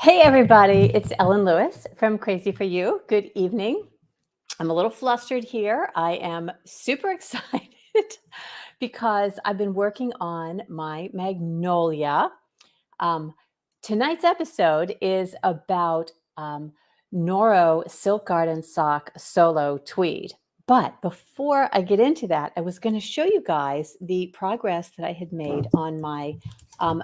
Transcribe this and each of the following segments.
Hey everybody, it's Ellen Lewis from Crazy for You. Good evening. I'm a little flustered here. I am super excited because I've been working on my magnolia. Um, Tonight's episode is about Noro Silk Garden Sock Solo Tweed. But before I get into that, I was going to show you guys the progress that I had made on my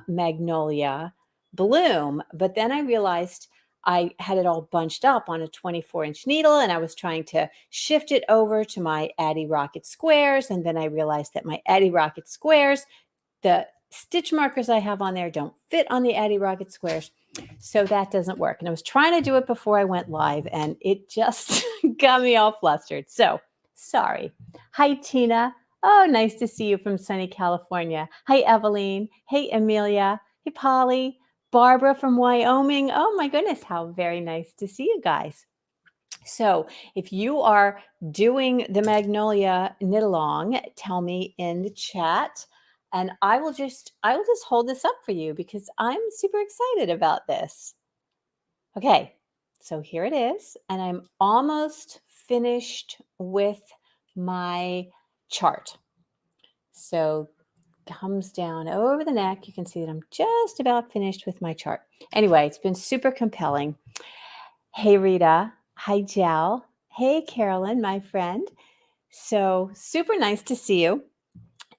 magnolia bloom. But then I realized I had it all bunched up on a 24-inch needle, and I was trying to shift it over to my Addy Rocket squares. And then I realized that my Addy Rocket squares, the stitch markers I have on there don't fit on the Addy Rocket squares. So that doesn't work. And I was trying to do it before I went live, and it just got me all flustered. So sorry. Hi, Tina. Oh, nice to see you from sunny California. Hi, Eveline. Hey, Amelia. Hey, Polly. Barbara from Wyoming. Oh, my goodness. How very nice to see you guys. So if you are doing the magnolia knit along, tell me in the chat, and I will just hold this up for you because I'm super excited about this. Okay, so here it is, and I'm almost finished with my chart. So comes down over the neck. You can see that I'm just about finished with my chart. Anyway, it's been super compelling. Hey, Rita. Hi, Jal. Hey, Carolyn, my friend. So super nice to see you.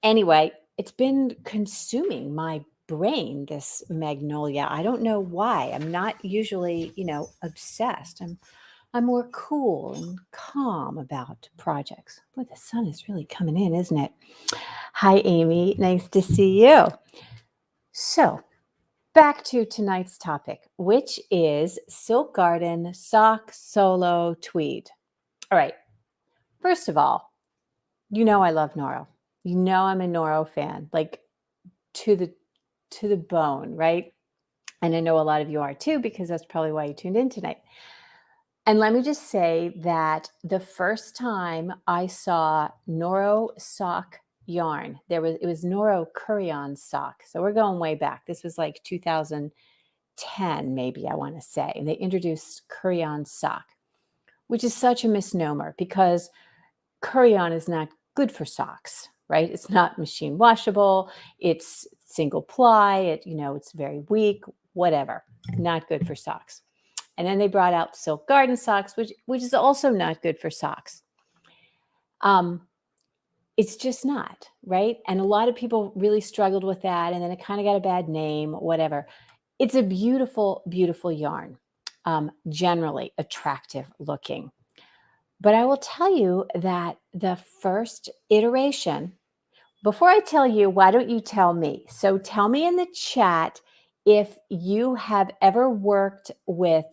Anyway, it's been consuming my brain, this magnolia. I don't know why. I'm not usually, obsessed. I'm more cool and calm about projects. Boy, the sun is really coming in, isn't it? Hi, Amy. Nice to see you. So back to tonight's topic, which is Silk Garden Sock Solo Tweed. All right. First of all, I love Noro. I'm a Noro fan, like to the bone, right? And I know a lot of you are too, because that's probably why you tuned in tonight. And let me just say that the first time I saw Noro sock yarn, it was Noro Curion sock. So we're going way back. This was like 2010, maybe, I want to say. And they introduced Curion sock, which is such a misnomer because Curion is not good for socks, right? It's not machine washable. It's single ply. It's very weak, whatever. Not good for socks. And then they brought out Silk Garden socks, which is also not good for socks. It's just not, right? And a lot of people really struggled with that. And then it kind of got a bad name, whatever. It's a beautiful, beautiful yarn, generally attractive looking. But I will tell you that the first iteration, before I tell you, why don't you tell me? So tell me in the chat if you have ever worked with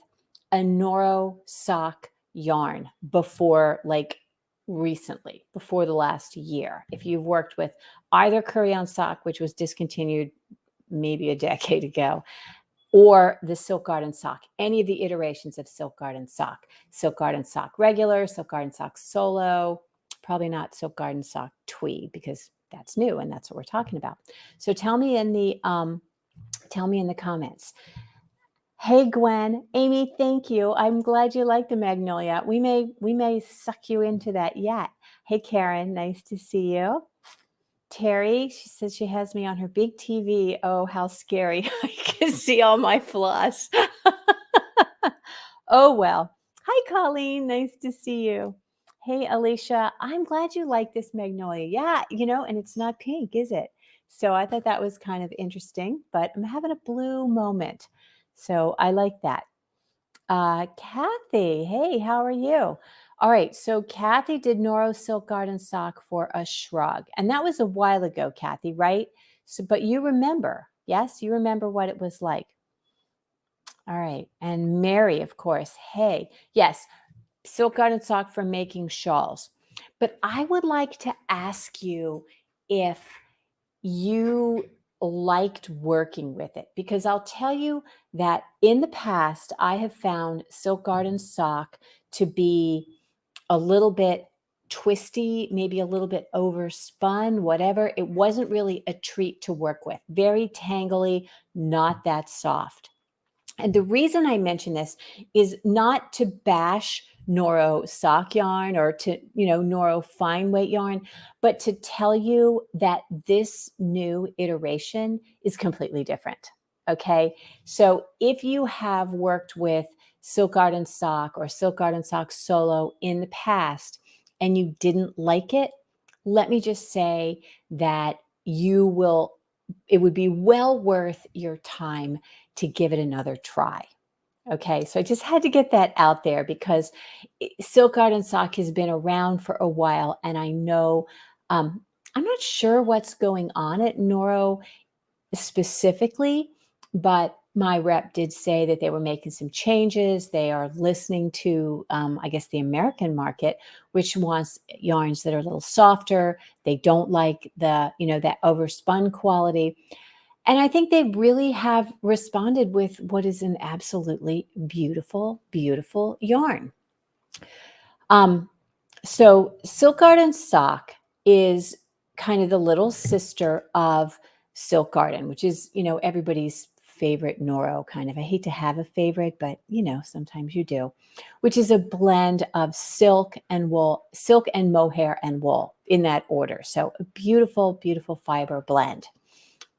a Noro sock yarn before, like recently, before the last year. If you've worked with either Curion sock, which was discontinued maybe a decade ago, or the Silk Garden sock, any of the iterations of Silk Garden sock regular, Silk Garden sock solo, probably not Silk Garden sock tweed because that's new and that's what we're talking about. So tell me in the comments. Hey, Gwen, Amy, thank you. I'm glad you like the magnolia. We may suck you into that yet. Hey, Karen, nice to see you. Terry, she says she has me on her big TV. Oh, how scary. I can see all my flaws. Oh, well. Hi, Colleen. Nice to see you. Hey, Alicia, I'm glad you like this magnolia. Yeah, and it's not pink, is it? So I thought that was kind of interesting, but I'm having a blue moment. So I like that. Kathy, hey, how are you? All right, so Kathy did Noro Silk Garden sock for a shrug. And that was a while ago, Kathy, right? So, but you remember, yes? You remember what it was like. All right, and Mary, of course, hey, yes, Silk Garden sock for making shawls. But I would like to ask you if you liked working with it, because I'll tell you that in the past, I have found Silk Garden sock to be a little bit twisty, maybe a little bit overspun, whatever. It wasn't really a treat to work with. Very tangly, not that soft. And the reason I mention this is not to bash Noro sock yarn or to, Noro fine weight yarn, but to tell you that this new iteration is completely different. Okay. So if you have worked with Silk Garden Sock or Silk Garden Sock Solo in the past and you didn't like it, let me just say that it would be well worth your time to give it another try. Okay, so I just had to get that out there because Silk Garden Sock has been around for a while, and I know I'm not sure what's going on at Noro specifically, but my rep did say that they were making some changes. They are listening to, I guess, the American market, which wants yarns that are a little softer. They don't like that overspun quality. And I think they really have responded with what is an absolutely beautiful, beautiful yarn. So Silk Garden Sock is kind of the little sister of Silk Garden, which is, everybody's favorite Noro kind of. I hate to have a favorite, but sometimes you do, which is a blend of silk and wool, silk and mohair and wool in that order. So a beautiful, beautiful fiber blend.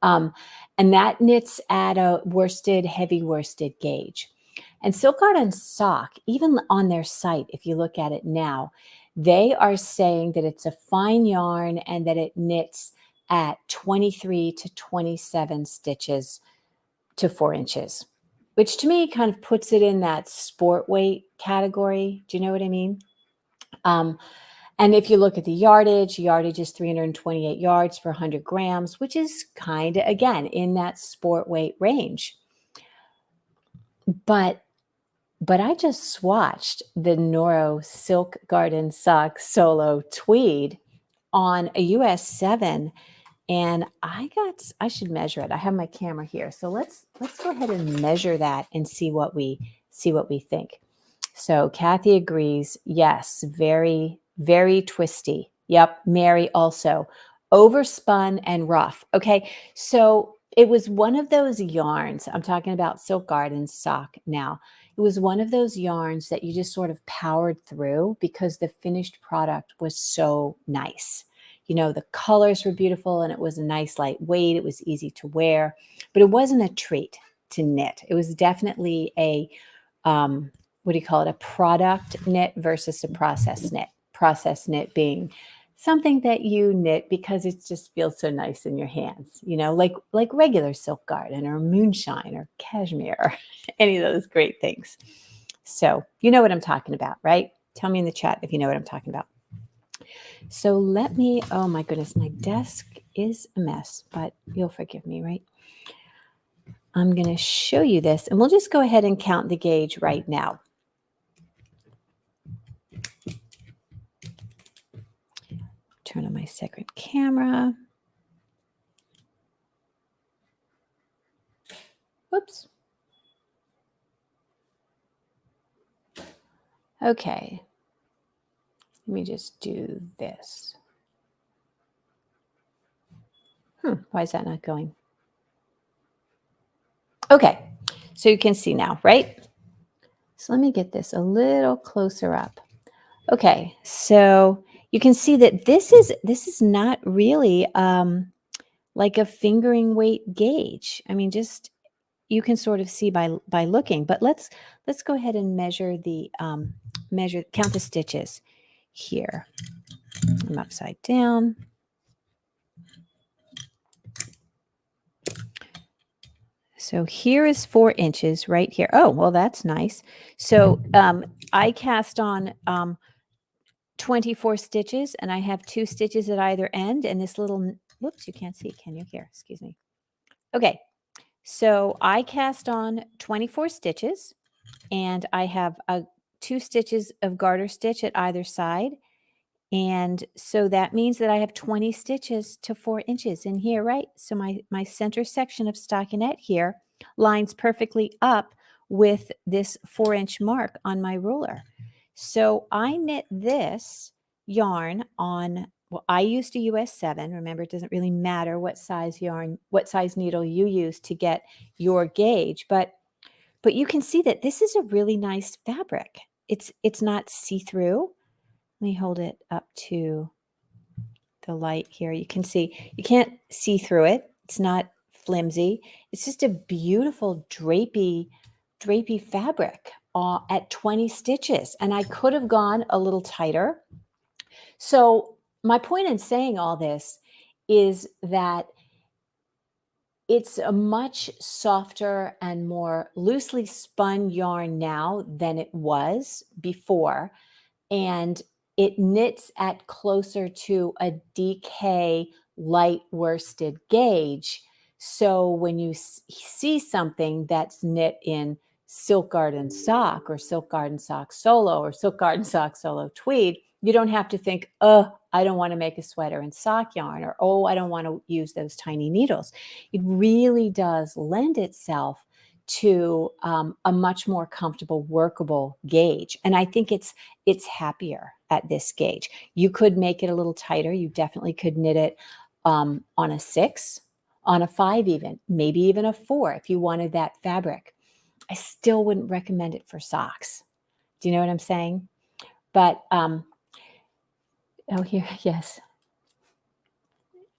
And that knits at a heavy worsted gauge. And Silk Garden Sock, even on their site, if you look at it now, they are saying that it's a fine yarn and that it knits at 23 to 27 stitches to 4 inches, which to me kind of puts it in that sport weight category. Do you know what I mean? And if you look at the yardage is 328 yards for 100 grams, which is kind of, again, in that sport weight range. But I just swatched the Noro Silk Garden Sock Solo Tweed on a US 7, and I should measure it. I have my camera here. So let's go ahead and measure that and see what we think. So Kathy agrees. Yes, very, very twisty. Yep, Mary also. Overspun and rough. Okay, so it was one of those yarns. I'm talking about Silk Garden Sock now. It was one of those yarns that you just sort of powered through because the finished product was so nice. The colors were beautiful and it was a nice lightweight. It was easy to wear, but it wasn't a treat to knit. It was definitely a, what do you call it? A product knit versus a process knit. Process knit being something that you knit because it just feels so nice in your hands, like regular Silk Garden or moonshine or cashmere, or any of those great things. So you know what I'm talking about, right? Tell me in the chat if you know what I'm talking about. So oh my goodness, my desk is a mess, but you'll forgive me, right? I'm going to show you this, and we'll just go ahead and count the gauge right now. Turn on my second camera. Whoops. Okay. Let me just do this. Why is that not going? Okay, so you can see now, right? So let me get this a little closer up. Okay, so you can see that this is not really like a fingering weight gauge. I mean, just you can sort of see by looking. But let's go ahead and measure count the stitches here. I'm upside down. So here is 4 inches right here. Oh, well, that's nice. So I cast on 24 stitches, and I have 2 stitches at either end, and this little, whoops, you can't see, can you? Here, excuse me. Okay, so I cast on 24 stitches, and I have 2 stitches of garter stitch at either side. And so that means that I have 20 stitches to 4 inches in here, right? So my center section of stockinette here lines perfectly up with this 4-inch mark on my ruler. So I knit this yarn on, well, I used a US 7. Remember, it doesn't really matter what size yarn, what size needle you use to get your gauge, but but you can see that this is a really nice fabric. It's not see-through. Let me hold it up to the light here. You can see, you can't see through it. It's not flimsy. It's just a beautiful drapey fabric at 20 stitches. And I could have gone a little tighter. So my point in saying all this is that it's a much softer and more loosely spun yarn now than it was before. And it knits at closer to a DK light worsted gauge. So when you see something that's knit in Silk Garden Sock or Silk Garden Sock Solo or Silk Garden Sock Solo Tweed, you don't have to think, oh, I don't want to make a sweater in sock yarn, or oh, I don't want to use those tiny needles. It really does lend itself to a much more comfortable, workable gauge. And I think it's happier at this gauge. You could make it a little tighter. You definitely could knit it on a 6, on a 5 even, maybe even a 4 if you wanted that fabric. I still wouldn't recommend it for socks. Do you know what I'm saying? But, oh, here, yes.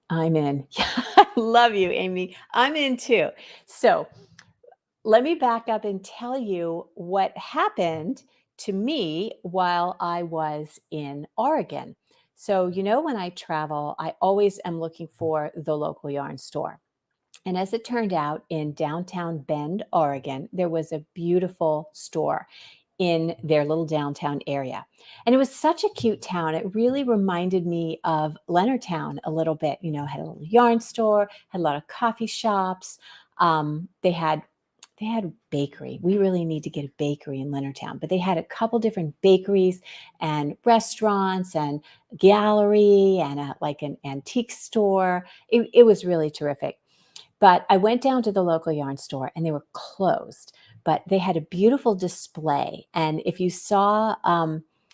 I'm in. I love you, Amy. I'm in too. So let me back up and tell you what happened to me while I was in Oregon. So, you know, when I travel, I always am looking for the local yarn store. And as it turned out, in downtown Bend, Oregon, there was a beautiful store in their little downtown area. And it was such a cute town. It really reminded me of Leonardtown a little bit. You know, had a little yarn store, had a lot of coffee shops. They had bakery. We really need to get a bakery in Leonardtown, but they had a couple different bakeries and restaurants and gallery and like an antique store. It was really terrific. But I went down to the local yarn store and they were closed, but they had a beautiful display. And if you saw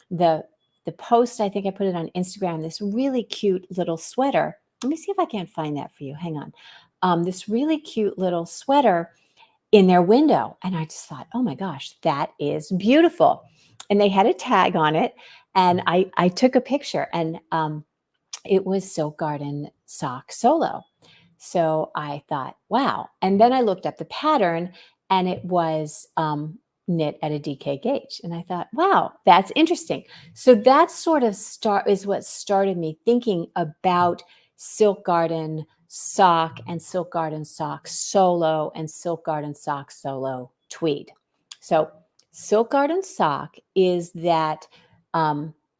the post, I think I put it on Instagram, this really cute little sweater. Let me see if I can't find that for you. Hang on. This really cute little sweater in their window. And I just thought, oh my gosh, that is beautiful. And they had a tag on it. And I took a picture, and it was Silk Garden Sock Solo. So I thought, wow. And then I looked up the pattern, and it was knit at a DK gauge. And I thought, wow, that's interesting. So that sort of is what started me thinking about Silk Garden Sock and Silk Garden Sock Solo and Silk Garden Sock Solo Tweed. So Silk Garden Sock is that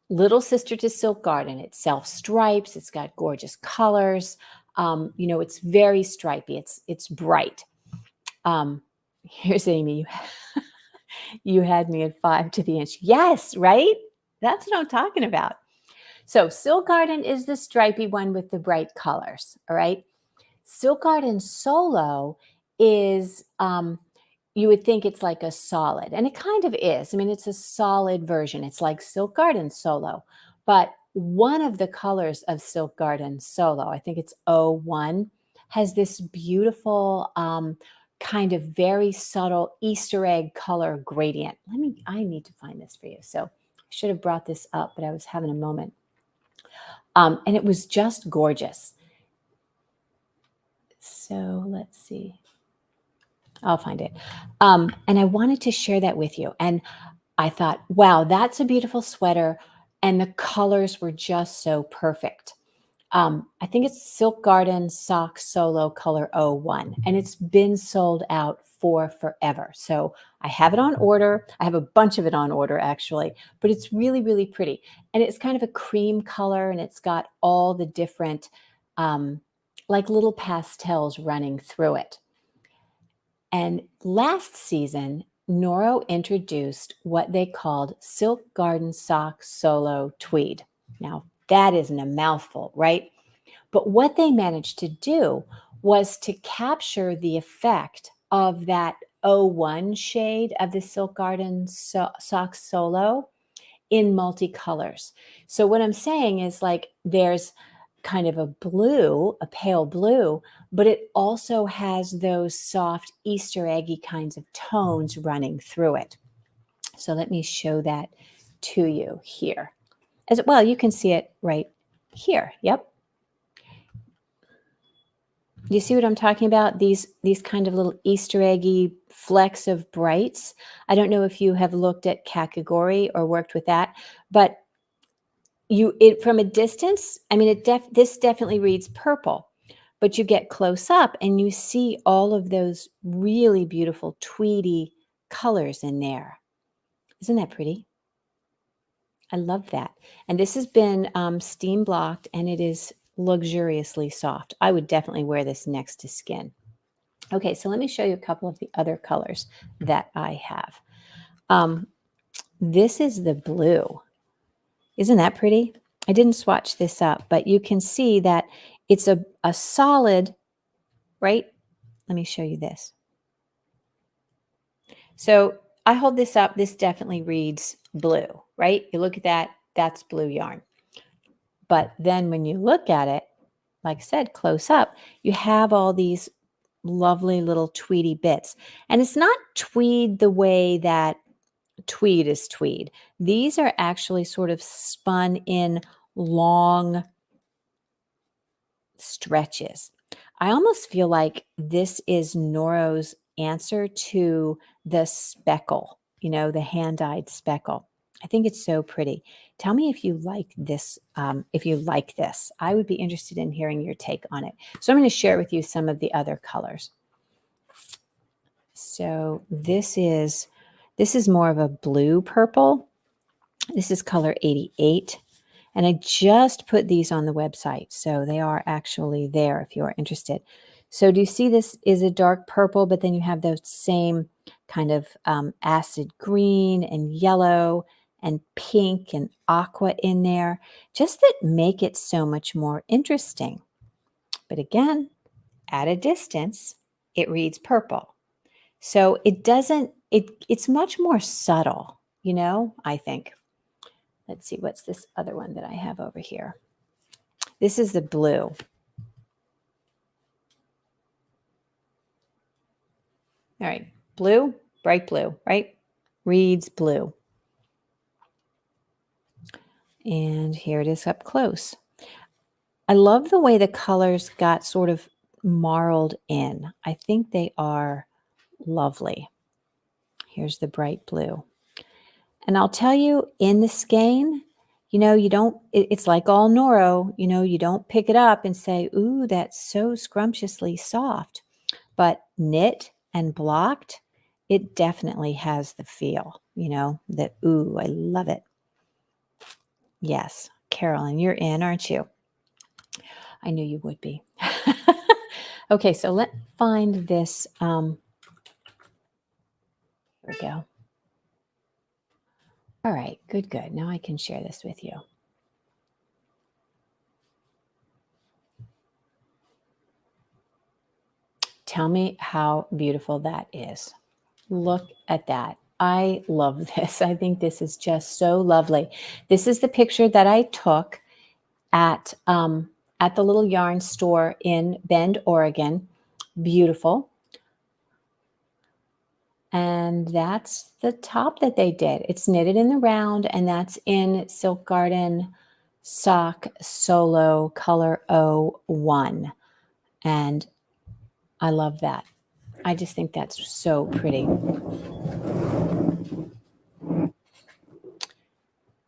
little sister to Silk Garden. It self-stripes. It's got gorgeous colors. You know, it's very stripy. It's bright. Here's Amy. You had me at 5 to the inch. Yes, right? That's what I'm talking about. So Silk Garden is the stripy one with the bright colors, all right? Silk Garden Solo is, you would think it's like a solid, and it kind of is. I mean, it's a solid version. It's like Silk Garden Solo, but one of the colors of Silk Garden Solo, I think it's 01, has this beautiful kind of very subtle Easter egg color gradient. I need to find this for you. So I should have brought this up, but I was having a moment. And it was just gorgeous. So let's see. I'll find it. And I wanted to share that with you. And I thought, wow, that's a beautiful sweater. And the colors were just so perfect. I think it's Silk Garden Sock Solo color 01. And it's been sold out for forever. So I have it on order. I have a bunch of it on order, actually. But it's really, really pretty. And it's kind of a cream color. And it's got all the different like little pastels running through it. And last season, Noro introduced what they called Silk Garden Sock Solo Tweed. Now, that isn't a mouthful, right? But what they managed to do was to capture the effect of that 01 shade of the Silk Garden Sock Solo in multicolors. So what I'm saying is, like, there's kind of a blue, a pale blue, but it also has those soft Easter eggy kinds of tones running through it. So let me show that to you here. As well, you can see it right here. Yep. You see what I'm talking about? These kind of little Easter eggy flecks of brights. I don't know if you have looked at Kakagori or worked with that, but from a distance, I mean, this definitely reads purple, but you get close up and you see all of those really beautiful tweedy colors in there. Isn't that pretty? I love that. And this has been steam blocked and it is luxuriously soft. I would definitely wear this next to skin. Okay, so let me show you a couple of the other colors that I have. This is the blue. Isn't that pretty? I didn't swatch this up, but you can see that it's a solid, right? Let me show you this. So I hold this up. This definitely reads blue, right? You look at that, that's blue yarn. But then when you look at it, like I said, close up, you have all these lovely little tweedy bits. And it's not tweed the way that tweed is tweed. These are actually sort of spun in long stretches. I almost feel like this is Noro's answer to the speckle, the hand-dyed speckle. I think it's so pretty. Tell me if you like this, I would be interested in hearing your take on it. So I'm going to share with you some of the other colors. So this is more of a blue purple. This is color 88. And I just put these on the website, so they are actually there if you are interested. So do you see this is a dark purple, but then you have those same kind of acid green and yellow and pink and aqua in there, just that make it so much more interesting. But again, at a distance, it reads purple. So it's much more subtle, I think. Let's see, what's this other one that I have over here? This is the blue. All right, blue, bright blue, right? Reads blue. And here it is up close. I love the way the colors got sort of marled in. I think they are lovely. Here's the bright blue. And I'll tell you, in the skein, it's like all Noro, you don't pick it up and say, ooh, that's so scrumptiously soft. But knit and blocked, it definitely has the feel, that, ooh, I love it. Yes, Carolyn, you're in, aren't you? I knew you would be. Okay, so let's find this. Here we go. All right, good. Now I can share this with you. Tell me how beautiful that is. Look at that. I love this. I think this is just so lovely. This is the picture that I took at the little yarn store in Bend, Oregon. Beautiful. And that's the top that they did. It's knitted in the round, and that's in Silk Garden Sock Solo Color 01. And I love that. I just think that's so pretty.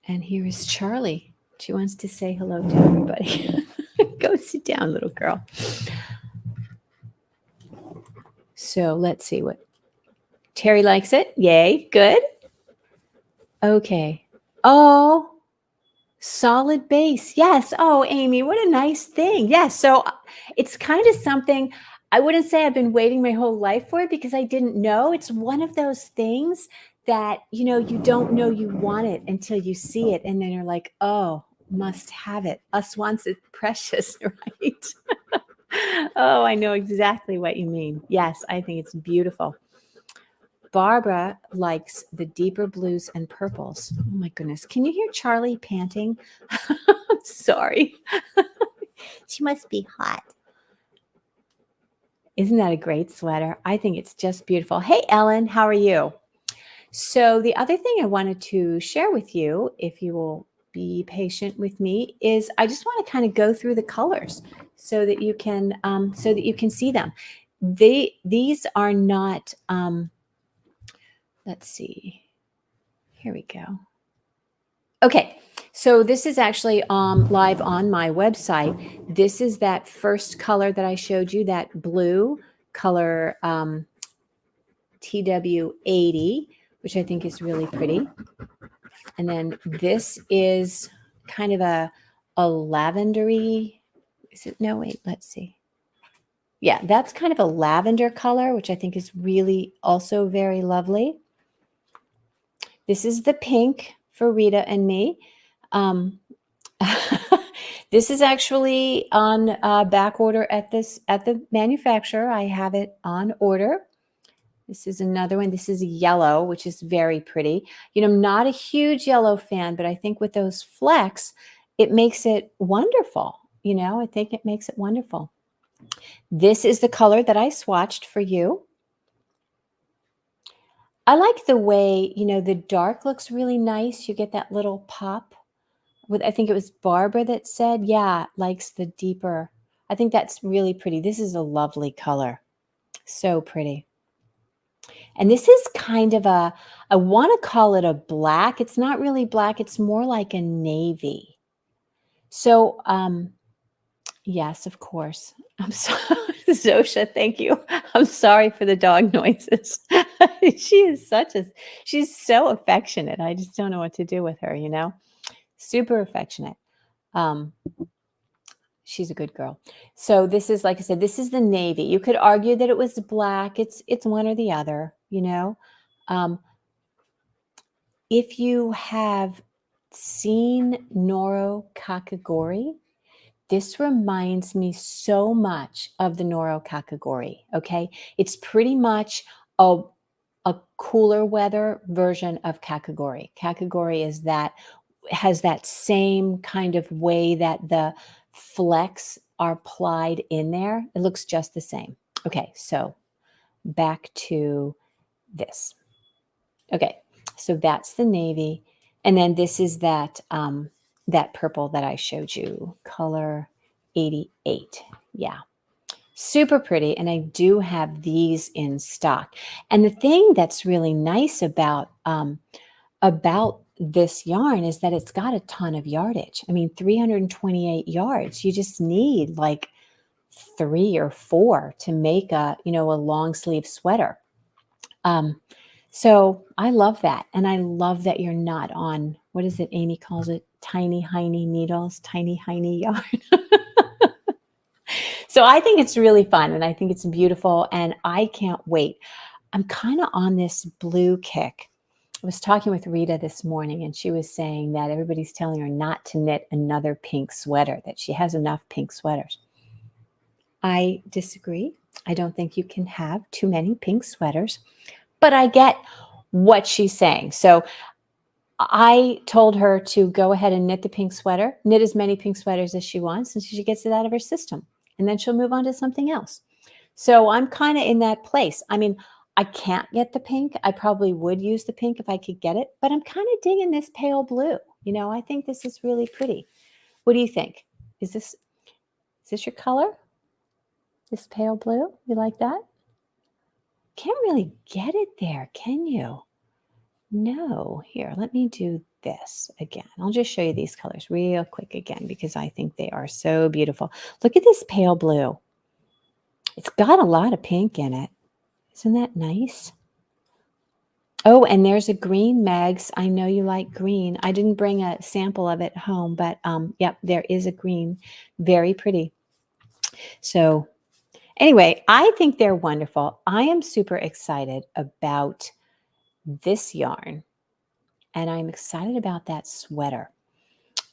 And here is Charlie. She wants to say hello to everybody. Go sit down, little girl. So let's see what Terry likes it. Yay, good. Okay. Oh, solid base. Yes. Oh, Amy, what a nice thing. Yes. So it's kind of something I wouldn't say I've been waiting my whole life for it because I didn't know. It's one of those things that, you don't know you want it until you see it. And then you're like, oh, must have it. Us wants it precious, right? Oh, I know exactly what you mean. Yes, I think it's beautiful. Barbara likes the deeper blues and purples. Oh my goodness. Can you hear Charlie panting? Sorry. She must be hot. Isn't that a great sweater? I think it's just beautiful. Hey, Ellen, how are you? So the other thing I wanted to share with you, if you will be patient with me, is I just want to kind of go through the colors so that you can see them. These are not. Let's see. Here we go. Okay, so this is actually live on my website. This is that first color that I showed you, that blue color TW80, which I think is really pretty. And then this is kind of a lavendery. Is it? No, wait, let's see. Yeah, that's kind of a lavender color, which I think is really also very lovely. This is the pink for Rita and me. This is actually on back order at the manufacturer. I have it on order. This is another one. This is yellow, which is very pretty. You know, I'm not a huge yellow fan, but I think with those flecks, it makes it wonderful. You know, I think it makes it wonderful. This is the color that I swatched for you. I like the way, you know, the dark looks really nice. You get that little pop. I think it was Barbara that said, yeah, likes the deeper. I think that's really pretty. This is a lovely color. So pretty. And this is kind of I want to call it a black. It's not really black. It's more like a navy. So, yes, of course. I'm sorry, Zosha, thank you. I'm sorry for the dog noises. She's so affectionate. I just don't know what to do with her, you know? Super affectionate. She's a good girl. So this is, like I said, this is the navy. You could argue that it was black. It's one or the other, you know. If you have seen Noro Kakagori, this reminds me so much of the Noro Kakagori, okay? It's pretty much a cooler weather version of Kakagori. Kakagori has that same kind of way that the flecks are applied in there. It looks just the same. Okay, so back to this. Okay, so that's the navy. And then this is that that purple that I showed you, color 88. Yeah, super pretty. And I do have these in stock. And the thing that's really nice about this yarn is that it's got a ton of yardage. I mean, 328 yards. You just need like 3 or 4 to make a long sleeve sweater. So I love that. And I love that you're not on, what is it? Amy calls it tiny, hiney needles, tiny, hiney yarn. So I think it's really fun and I think it's beautiful and I can't wait. I'm kind of on this blue kick. I was talking with Rita this morning and she was saying that everybody's telling her not to knit another pink sweater, that she has enough pink sweaters. I disagree. I don't think you can have too many pink sweaters, but I get what she's saying. So I told her to go ahead and knit the pink sweater, knit as many pink sweaters as she wants until she gets it out of her system. And then she'll move on to something else. So I'm kind of in that place. I mean, I can't get the pink. I probably would use the pink if I could get it, but I'm kind of digging this pale blue. You know, I think this is really pretty. What do you think? Is this your color? This pale blue? You like that? Can't really get it there, can you? No. Here, let me do this again. I'll just show you these colors real quick again because I think they are so beautiful. Look at this pale blue. It's got a lot of pink in it. Isn't that nice? Oh, and there's a green, Megs. I know you like green. I didn't bring a sample of it home, but yep, there is a green. Very pretty. So anyway, I think they're wonderful. I am super excited about this yarn, and I'm excited about that sweater.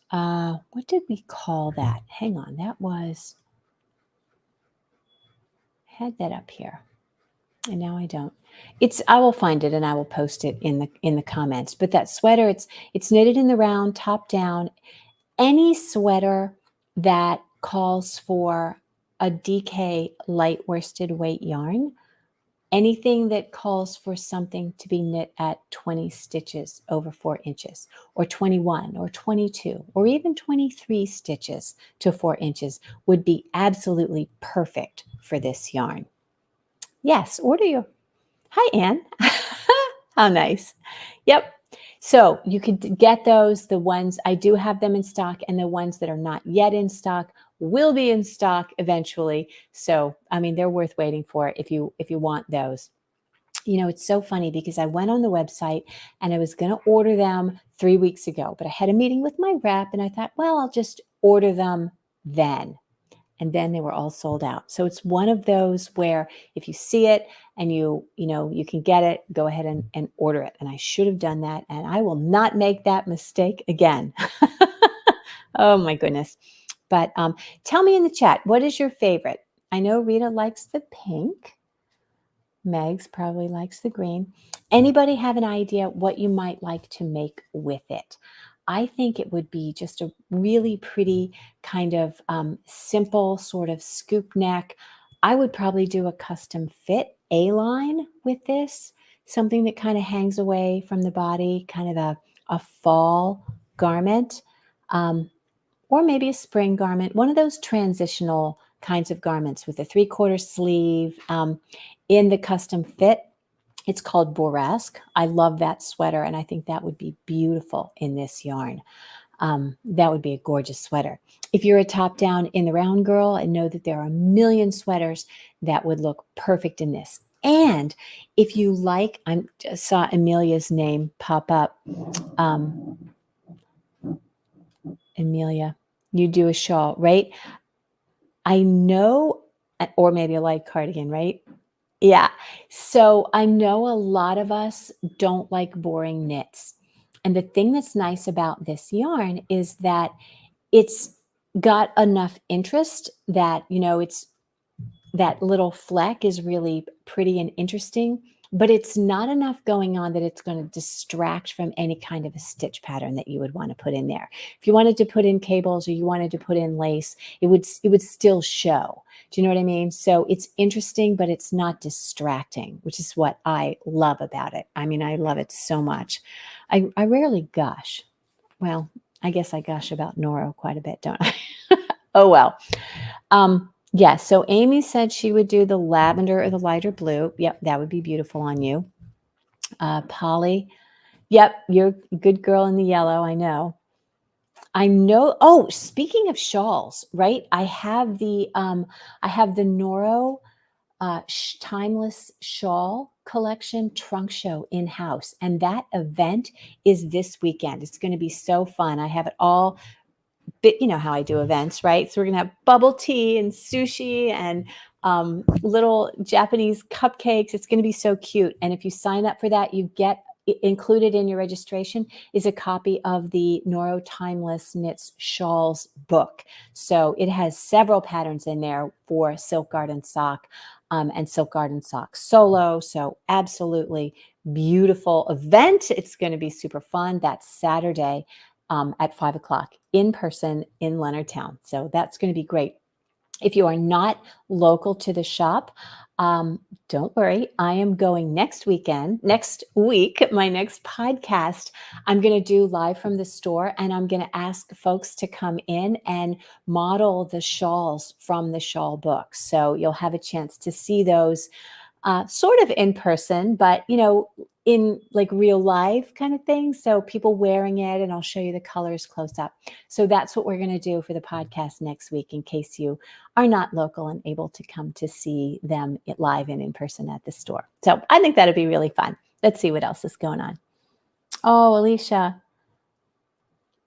What did we call that? Hang on, that was, I had that up here. And now I don't. I will find it and I will post it in the comments. But that sweater, it's knitted in the round, top down. Any sweater that calls for a DK light worsted weight yarn. Anything that calls for something to be knit at 20 stitches over 4 inches, or 21, or 22, or even 23 stitches to 4 inches would be absolutely perfect for this yarn. Yes, order your. Hi, Anne. How nice. Yep. So you could get those. The ones I do have them in stock, and the ones that are not yet in stock will be in stock eventually. So, I mean, they're worth waiting for if you want those. You know, it's so funny because I went on the website and I was going to order them 3 weeks ago, but I had a meeting with my rep and I thought, well, I'll just order them then. And then they were all sold out. So it's one of those where if you see it and you can get it, go ahead and order it. And I should have done that. And I will not make that mistake again. Oh my goodness. But tell me in the chat, what is your favorite? I know Rita likes the pink. Megs probably likes the green. Anybody have an idea what you might like to make with it? I think it would be just a really pretty kind of simple sort of scoop neck. I would probably do a custom fit A-line with this, something that kind of hangs away from the body, kind of a fall garment, or maybe a spring garment, one of those transitional kinds of garments with a 3/4 sleeve in the custom fit. It's called Bourrasque. I love that sweater, and I think that would be beautiful in this yarn. That would be a gorgeous sweater. If you're a top down in the round girl, and know that there are a million sweaters that would look perfect in this. And if you like, I just saw Amelia's name pop up. Amelia, you do a shawl, right? I know, or maybe a light cardigan, right? Yeah. So I know a lot of us don't like boring knits. And the thing that's nice about this yarn is that it's got enough interest that, it's that little fleck is really pretty and interesting, but it's not enough going on that it's going to distract from any kind of a stitch pattern that you would want to put in there. If you wanted to put in cables or you wanted to put in lace, it would still show. Do you know what I mean? So it's interesting, but it's not distracting, which is what I love about it. I mean, I love it so much. I rarely gush. Well, I guess I gush about Noro quite a bit, don't I? Oh, well. Yeah, so Amy said she would do the lavender or the lighter blue. Yep, that would be beautiful on you. Polly, yep, you're a good girl in the yellow, I know. Oh, speaking of shawls, right? I have the Noro timeless shawl collection trunk show in-house, and that event is this weekend. It's going to be so fun. I have it all. But you know how I do events, right? So we're gonna have bubble tea and sushi and little Japanese cupcakes. It's gonna be so cute. And if you sign up for that, you get included in your registration is a copy of the Noro Timeless Knits Shawls book. So it has several patterns in there for Silk Garden Sock and Silk Garden Sock Solo. So absolutely beautiful event. It's going to be super fun. That's Saturday at 5 o'clock in person in Leonardtown. So that's going to be great. If you are not local to the shop, don't worry. I am going next week, my next podcast, I'm going to do live from the store, and I'm going to ask folks to come in and model the shawls from the shawl book. So you'll have a chance to see those sort of in person, but in like real life kind of thing. So people wearing it, and I'll show you the colors close up. So that's what we're going to do for the podcast next week, in case you are not local and able to come to see them live and in person at the store. So I think that'd be really fun. Let's see what else is going on. Oh, Alicia.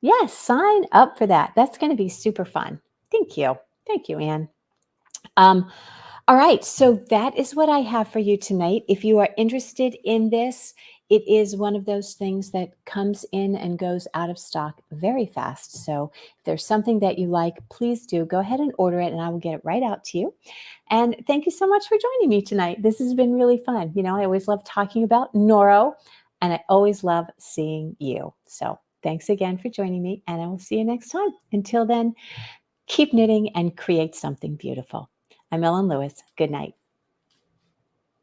Yes, sign up for that. That's going to be super fun. Thank you. Thank you, Anne. All right, so that is what I have for you tonight. If you are interested in this, it is one of those things that comes in and goes out of stock very fast. So if there's something that you like, please do go ahead and order it, and I will get it right out to you. And thank you so much for joining me tonight. This has been really fun. I always love talking about Noro, and I always love seeing you. So thanks again for joining me, and I will see you next time. Until then, keep knitting, and create something beautiful. I'm Ellen Lewis. Good night.